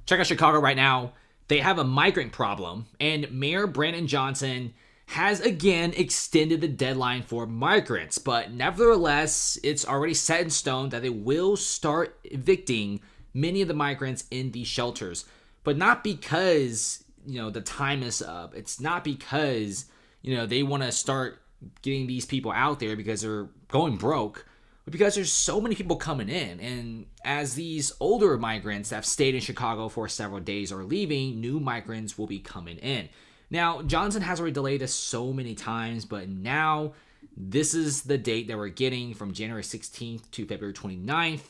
Check out Chicago right now. They have a migrant problem, and Mayor Brandon Johnson has again extended the deadline for migrants. But nevertheless, it's already set in stone that they will start evicting many of the migrants in these shelters. But not because, the time is up. It's not because, they want to start getting these people out there because they're going broke, but because there's so many people coming in. And as these older migrants that have stayed in Chicago for several days are leaving, new migrants will be coming in. Now, Johnson has already delayed this so many times, but now this is the date that we're getting from January 16th to February 29th.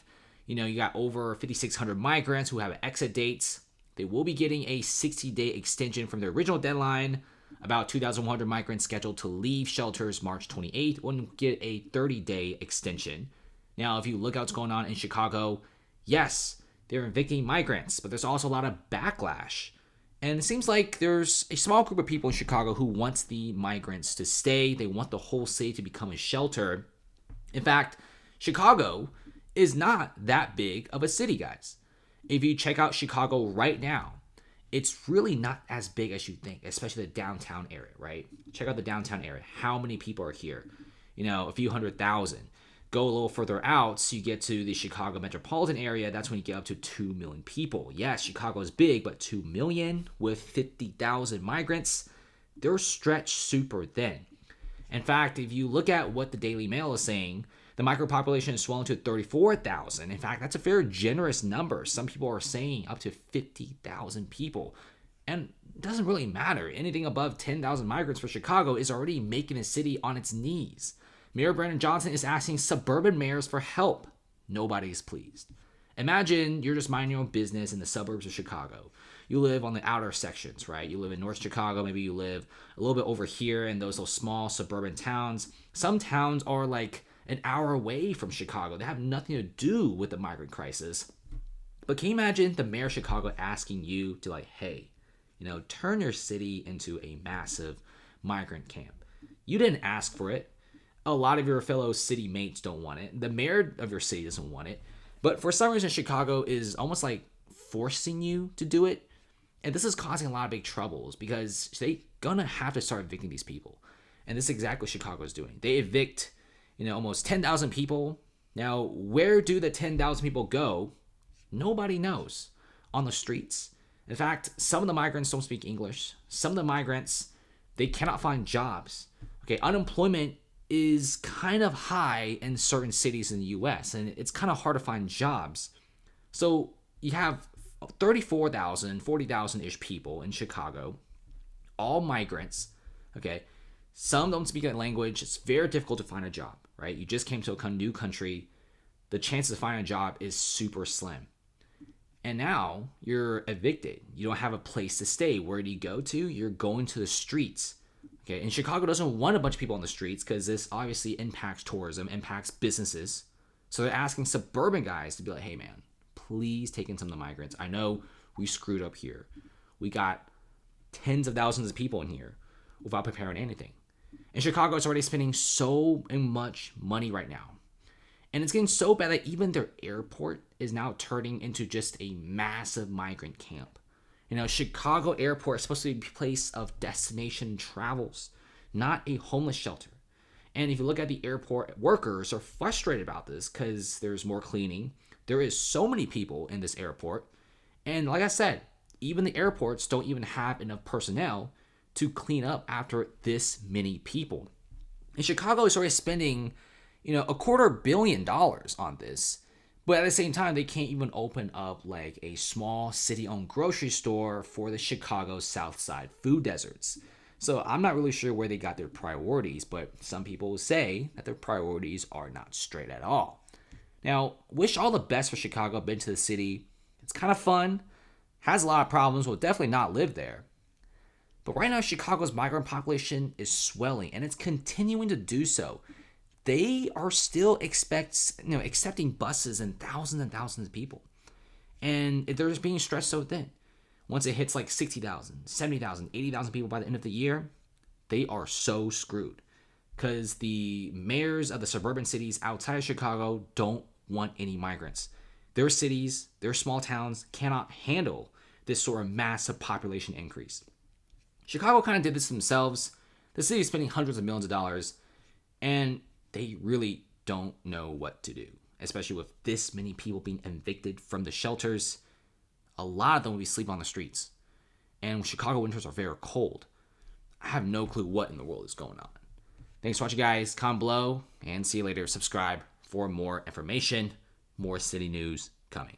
You got over 5,600 migrants who have exit dates. They will be getting a 60-day extension from their original deadline. About 2,100 migrants scheduled to leave shelters March 28th will get a 30-day extension. Now, if you look at what's going on in Chicago, yes, they're evicting migrants, but there's also a lot of backlash. And it seems like there's a small group of people in Chicago who wants the migrants to stay. They want the whole city to become a shelter. In fact, Chicago is not that big of a city, guys. If you check out Chicago right now, it's really not as big as you think, especially the downtown area, right? Check out the downtown area. How many people are here? A few 100,000. Go a little further out, so you get to the Chicago metropolitan area. That's when you get up to 2 million people. Yes, Chicago is big, but 2 million with 50,000 migrants, they're stretched super thin. In fact, if you look at what the Daily Mail is saying, the migrant population is swelling to 34,000. In fact, that's a very generous number. Some people are saying up to 50,000 people. And it doesn't really matter. Anything above 10,000 migrants for Chicago is already making the city on its knees. Mayor Brandon Johnson is asking suburban mayors for help. Nobody's pleased. Imagine you're just minding your own business in the suburbs of Chicago. You live on the outer sections, right? You live in North Chicago. Maybe you live a little bit over here in those little small suburban towns. Some towns are like an hour away from Chicago. They have nothing to do with the migrant crisis. But can you imagine the mayor of Chicago asking you to hey, turn your city into a massive migrant camp? You didn't ask for it. A lot of your fellow city mates don't want it. The mayor of your city doesn't want it. But for some reason, Chicago is almost like forcing you to do it. And this is causing a lot of big troubles because they're gonna have to start evicting these people. And this is exactly what Chicago is doing. They evict, almost 10,000 people. Now, where do the 10,000 people go? Nobody knows. On the streets. In fact, some of the migrants don't speak English. Some of the migrants, they cannot find jobs. Okay, unemployment is kind of high in certain cities in the US, and it's kind of hard to find jobs. So you have 34,000, 40,000-ish people in Chicago, all migrants, okay? Some don't speak that language. It's very difficult to find a job, right? You just came to a new country. The chances of finding a job is super slim. And now you're evicted. You don't have a place to stay. Where do you go to? You're going to the streets. Okay, and Chicago doesn't want a bunch of people on the streets because this obviously impacts tourism, impacts businesses. So they're asking suburban guys to be like, hey man, please take in some of the migrants. I know we screwed up here. We got tens of thousands of people in here without preparing anything. And Chicago is already spending so much money right now. And it's getting so bad that even their airport is now turning into just a massive migrant camp. Chicago Airport is supposed to be a place of destination travels, not a homeless shelter. And if you look at the airport, workers are frustrated about this because there's more cleaning. There is so many people in this airport. And like I said, even the airports don't even have enough personnel to clean up after this many people. And Chicago is already spending, $250 million on this. But at the same time, they can't even open up like a small city-owned grocery store for the Chicago South Side food deserts. So I'm not really sure where they got their priorities, but some people say that their priorities are not straight at all. Now, wish all the best for Chicago. Been to the city. It's kind of fun. Has a lot of problems. Will definitely not live there. But right now, Chicago's migrant population is swelling, and it's continuing to do so. They are still accepting buses and thousands of people. And they're just being stretched so thin. Once it hits like 60,000, 70,000, 80,000 people by the end of the year, they are so screwed. Because the mayors of the suburban cities outside of Chicago don't want any migrants. Their cities, their small towns cannot handle this sort of massive population increase. Chicago kind of did this themselves. The city is spending hundreds of millions of dollars, and they really don't know what to do, especially with this many people being evicted from the shelters. A lot of them will be sleeping on the streets. And Chicago winters are very cold. I have no clue what in the world is going on. Thanks for watching, guys. Comment below, and see you later. Subscribe for more information, more city news coming.